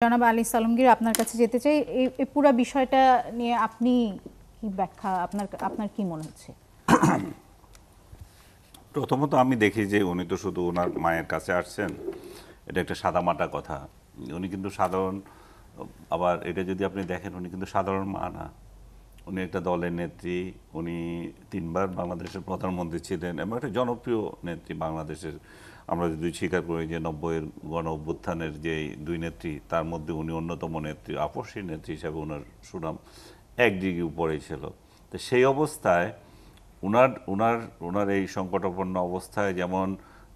জনাব আলী সালামগীর, আপনার কাছে যেতে চাই। এই পুরো বিষয়টা নিয়ে আপনি কি ব্যাখ্যা, আপনার কি মনে হচ্ছে? প্রথমত আমি দেখি যে উনি তো শুধু ওনার মায়ের কাছে আসছেন, এটা একটা সাদামাটা কথা। উনি কিন্তু সাধারণ, আবার এটা যদি আপনি দেখেন উনি কিন্তু সাধারণ মা না, উনি একটা দলের নেত্রী। উনি 3বার বাংলাদেশের প্রধানমন্ত্রী ছিলেন এবং একটা জনপ্রিয় নেত্রী বাংলাদেশের। আমরা যদি স্বীকার করি যে 90-এর গণ অভ্যুত্থানের যে 2 নেত্রী, তার মধ্যে উনি অন্যতম নেত্রী, আপসী নেত্রী হিসাবে ওনার সুনাম এক ডিগ্রি উপরেই ছিল। তো সেই অবস্থায় উনার উনার উনার এই সংকটাপন্ন অবস্থায় যেমন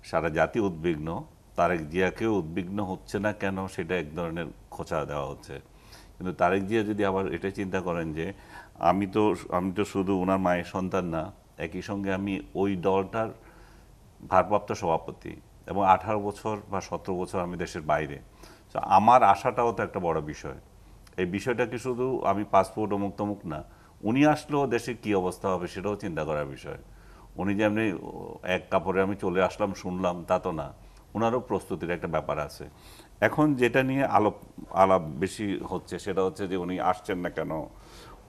সারা জাতি উদ্বিগ্ন, তারেক জিয়াকেও উদ্বিগ্ন হচ্ছে না কেন, সেটা এক ধরনের খোঁচা দেওয়া হচ্ছে। কিন্তু তারেক জিয়া যদি আবার এটা চিন্তা করেন যে আমি তো শুধু ওনার মায়ের সন্তান না, একই সঙ্গে আমি ওই দলটার ভারপ্রাপ্ত সভাপতি এবং 18 বছর বা 17 বছর আমি দেশের বাইরে। তো আমার আশাটাও তো একটা বড় বিষয়। এই বিষয়টা কি শুধু আমি পাসপোর্ট অমুক তমুক না, উনি আসলেও দেশের কি অবস্থা হবে সেটাও চিন্তা করার বিষয়। উনি যে এমনি এক কাপড়ে আমি চলে আসলাম শুনলাম তা তো না, ওনারও প্রস্তুতির একটা ব্যাপার আছে। এখন যেটা নিয়ে আলাপ বেশি হচ্ছে সেটা হচ্ছে যে উনি আসছেন না কেন।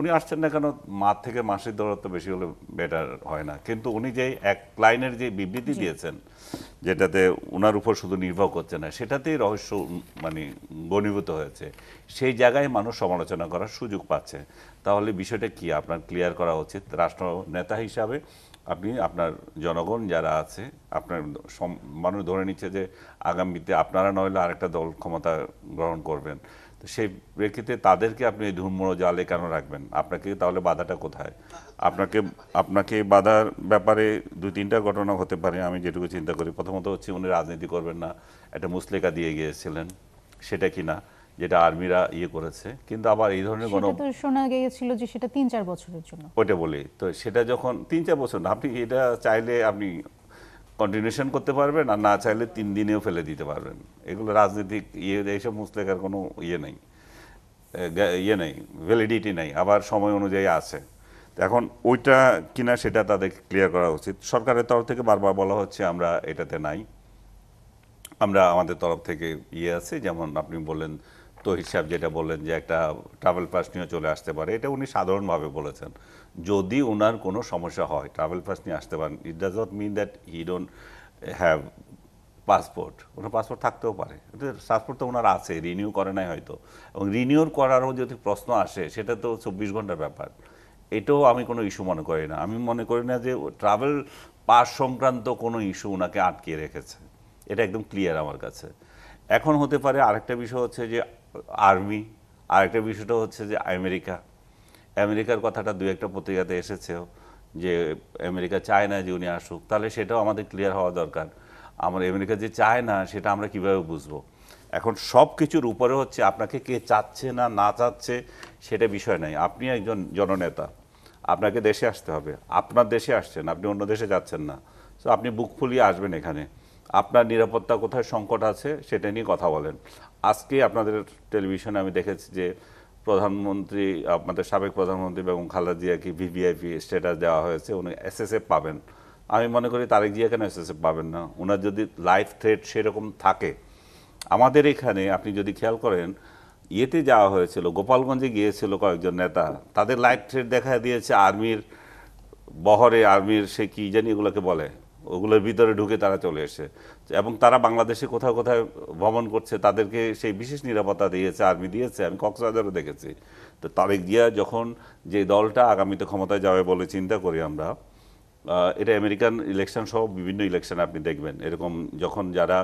উনি আসছেন না কেন, মাঠ থেকে মাসির দৌড়াতে বেশি হলে বেটার হয় না। কিন্তু উনি যে এক লাইনের যে বিবৃতি দিয়েছেন, যেটাতে ওনার উপর শুধু নির্ভর করছে না, সেটাতেই রহস্য মানে ঘনীভূত হয়েছে। সেই জায়গায় মানুষ সমালোচনা করার সুযোগ পাচ্ছে। তাহলে বিষয়টা কি আপনার ক্লিয়ার করা উচিত রাষ্ট্র নেতা হিসাবে। আপনি আপনার জনগণ যারা আছে, আপনার মানুষ ধরে নিচ্ছে যে আগামীতে আপনারা নইলে আরেকটা দল ক্ষমতা গ্রহণ করবেন। তো সেই প্রেক্ষিতে তাদেরকে আপনি ধূম্র জালে কেন রাখবেন? আপনাকে তাহলে বাধাটা কোথায়? আপনাকে আপনাকে বাধার ব্যাপারে 2-3টা ঘটনা হতে পারে আমি যেটুকু চিন্তা করি। প্রথমত হচ্ছে উনি রাজনীতি করবেন না, একটা মুচলেকা দিয়ে গিয়েছিলেন, সেটা কি না, যেটা আর্মিরা করেছে। কিন্তু আবার এই ধরনের সেটা তো শোনা গিয়েছিল যে সেটা 3-4 বছরের জন্য। ওইটা বলি তো, সেটা যখন 3-4 বছর না, আপনি এটা চাইলে আপনি কন্টিনিউশন করতে পারবেন, আর না চাইলে 3 দিনেও ফেলে দিতে পারবেন। এগুলো রাজনৈতিক এইসব মুচলেকার কোনো নেই, ভ্যালিডিটি নেই, আবার সময় অনুযায়ী আছে। তো এখন ওইটা কিনা সেটা তাদের ক্লিয়ার করা উচিত। সরকারের তরফ থেকে বারবার বলা হচ্ছে আমরা এটাতে নাই, আমরা আমাদের তরফ থেকে আছে। যেমন আপনি বললেন, তো হিসাব যেটা বললেন যে একটা ট্রাভেল পাস নিয়ে চলে আসতে পারে, এটা উনি সাধারণভাবে বলেছেন। যদি ওনার কোনো সমস্যা হয় ট্রাভেল পাস নিয়ে আসতে পারেন, it does not mean that he don't have passport. ওনার পাসপোর্ট থাকতেও পারে, পাসপোর্ট তো ওনার আছে, রিনিউ করে নাই হয়তো। এবং রিনিউর করারও যদি প্রশ্ন আসে, সেটা তো 24 ঘন্টার ব্যাপার। এটাও আমি কোনো ইস্যু মনে করি না। আমি মনে করি না যে ট্রাভেল পাস সংক্রান্ত কোনো ইস্যু ওনাকে আটকে রেখেছে, এটা একদম ক্লিয়ার আমার কাছে। এখন হতে পারে আরেকটা বিষয় হচ্ছে যে আর্মি, আরেকটা বিষয়টা হচ্ছে যে আমেরিকার কথাটা 2-1টা পত্রিকাতে এসেছেও যে আমেরিকা চায় না যে উনি আসুক। তাহলে সেটাও আমাদের ক্লিয়ার হওয়া দরকার। আমরা আমেরিকা যে চায় না সেটা আমরা কিভাবে বুঝবো? এখন সব কিছুর উপরে হচ্ছে আপনাকে কে চাচ্ছে না না চাচ্ছে সেটা বিষয় নাই। আপনি একজন জননেতা, আপনাকে দেশে আসতে হবে, আপনার দেশে আসছেন, আপনি অন্য দেশে যাচ্ছেন না। তো আপনি বুক ফুলিয়ে আসবেন এখানে, আপনার নিরাপত্তা কোথায় সংকট আছে সেটা নিয়ে কথা বলেন। আজকে আপনাদের টেলিভিশনে আমি দেখেছি যে প্রধানমন্ত্রী, আপনাদের সাবেক প্রধানমন্ত্রী বেগম খালেদা জিয়াকে ভিভিআইপি স্ট্যাটাস দেওয়া হয়েছে, উনি এসএসএফ পাবেন। আমি মনে করি তারেক জিয়া কেন এসএসএফ পাবেন না? ওনার যদি লাইফ থ্রেট সেরকম থাকে, আমাদের এখানে আপনি যদি খেয়াল করেন, যাওয়া হয়েছিল, গোপালগঞ্জে গিয়েছিল কয়েকজন নেতা, তাদের লাইফ থ্রেট দেখা দিয়েছে আর্মির বহরে, আর্মির সে কি জানি এগুলোকে বলে, ওগুলোর ভিতরে ঢুকে তারা চলে এসে, এবং তারা বাংলাদেশে কোথাও কোথাও ভ্রমণ করছে, তাদেরকে সেই বিশেষ নিরাপত্তা দিয়েছে, আর্মি দিয়েছে। আমি কক্সবাজারও দেখেছি। তো তারেক জিয়া যখন যে দলটা আগামীতে ক্ষমতায় যাবে বলে চিন্তা করি আমরা, এটা আমেরিকান ইলেকশন সহ বিভিন্ন ইলেকশন আপনি দেখবেন এরকম, যখন যারা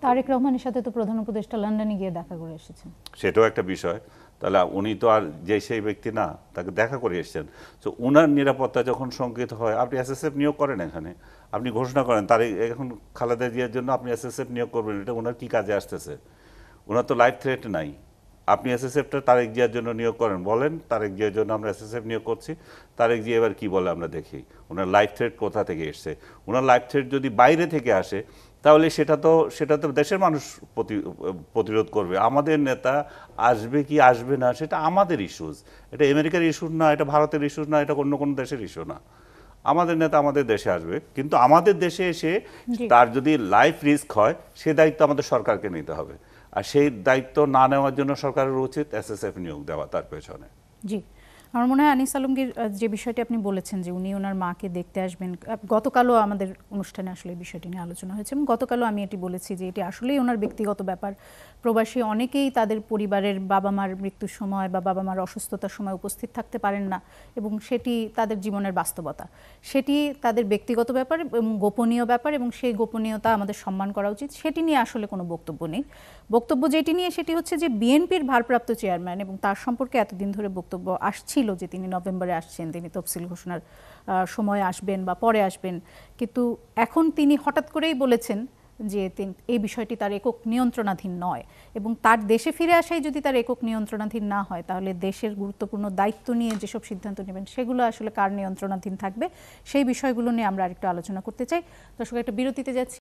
তারেক রহমানের সাথে তো প্রধান উপদেষ্টা লন্ডনে গিয়ে দেখা করে এসেছেন, সেটাও একটা বিষয়। তাহলে উনি তো আর যে সেই ব্যক্তি না, তাকে দেখা করে এসছেন। তো উনার নিরাপত্তা যখন শঙ্কিত হয়, আপনি এসএসএফ নিয়োগ করেন এখানে, আপনি ঘোষণা করেন তার এখন খালেদা জিয়ার জন্য আপনি এসএসএফ নিয়োগ করবেন, এটা ওনার কি কাজে আসতেছে? ওনার তো লাইফ থ্রেট নাই। আপনি এসএসএফটা তারেক জিয়ার জন্য নিয়োগ করেন, বলেন তারেক জিয়ার জন্য আমরা এসএসএফ নিয়োগ করছি। তারেক জিয়া এবার কি বলে আমরা দেখি, ওনার লাইফ থ্রেট কোথা থেকে এসছে। ওনার লাইফ থ্রেট যদি বাইরে থেকে আসে, তাহলে সেটা তো দেশের মানুষ প্রতিরোধ করবে। আমাদের নেতা আসবে কি আসবে না সেটা আমাদের ইস্যুজ, এটা আমেরিকার ইস্যু না, এটা ভারতের ইস্যু না, এটা অন্য কোনো দেশের ইস্যু না। আমাদের নেতা আমাদের দেশে আসবে, কিন্তু আমাদের দেশে এসে তার যদি লাইফ রিস্ক হয় সে দায়িত্ব আমাদের সরকারকে নিতে হবে। আর সেই দায়িত্ব না নেওয়ার জন্য সরকারের উচিত SSF নিয়োগ দেওয়া তার পেছনে। জি, আমার মনে হয় আনিস আলমগীর যে বিষয়টি আপনি বলেছেন যে উনি ওনার মাকে দেখতে আসবেন, গতকালও আমাদের অনুষ্ঠানে আসলে এই বিষয়টি নিয়ে আলোচনা হয়েছে এবং গতকালও আমি এটি বলেছি যে এটি আসলেই ওনার ব্যক্তিগত ব্যাপার। প্রবাসী অনেকেই তাদের পরিবারের বাবা মার মৃত্যুর সময় বা বাবা মার অসুস্থতার সময় উপস্থিত থাকতে পারেন না এবং সেটি তাদের জীবনের বাস্তবতা, সেটি তাদের ব্যক্তিগত ব্যাপার এবং গোপনীয় ব্যাপার এবং সেই গোপনীয়তা আমাদের সম্মান করা উচিত। সেটি নিয়ে আসলে কোনো বক্তব্য নেই। বক্তব্য যেটি নিয়ে সেটি হচ্ছে যে বিএনপির ভারপ্রাপ্ত চেয়ারম্যান এবং তার সম্পর্কে এতদিন ধরে বক্তব্য আসছিল যে তিনি নভেম্বরে আসছেন, তিনি তফসিল ঘোষণার সময় আসবেন বা পরে আসবেন, কিন্তু এখন তিনি হঠাৎ করেই বলেছেন যে এই বিষয়টি তার একক নিয়ন্ত্রণাধীন নয় এবং তার দেশে ফিরে আসাই যদি তার একক নিয়ন্ত্রণাধীন না হয় তাহলে দেশের গুরুত্বপূর্ণ দায়িত্ব নিয়ে যেসব সিদ্ধান্ত নেবেন সেগুলো আসলে কার নিয়ন্ত্রণাধীন থাকবে, সেই বিষয়গুলো নিয়ে আমরা আরেকটু আলোচনা করতে চাই। দর্শক, একটা বিরতিতে যাচ্ছি।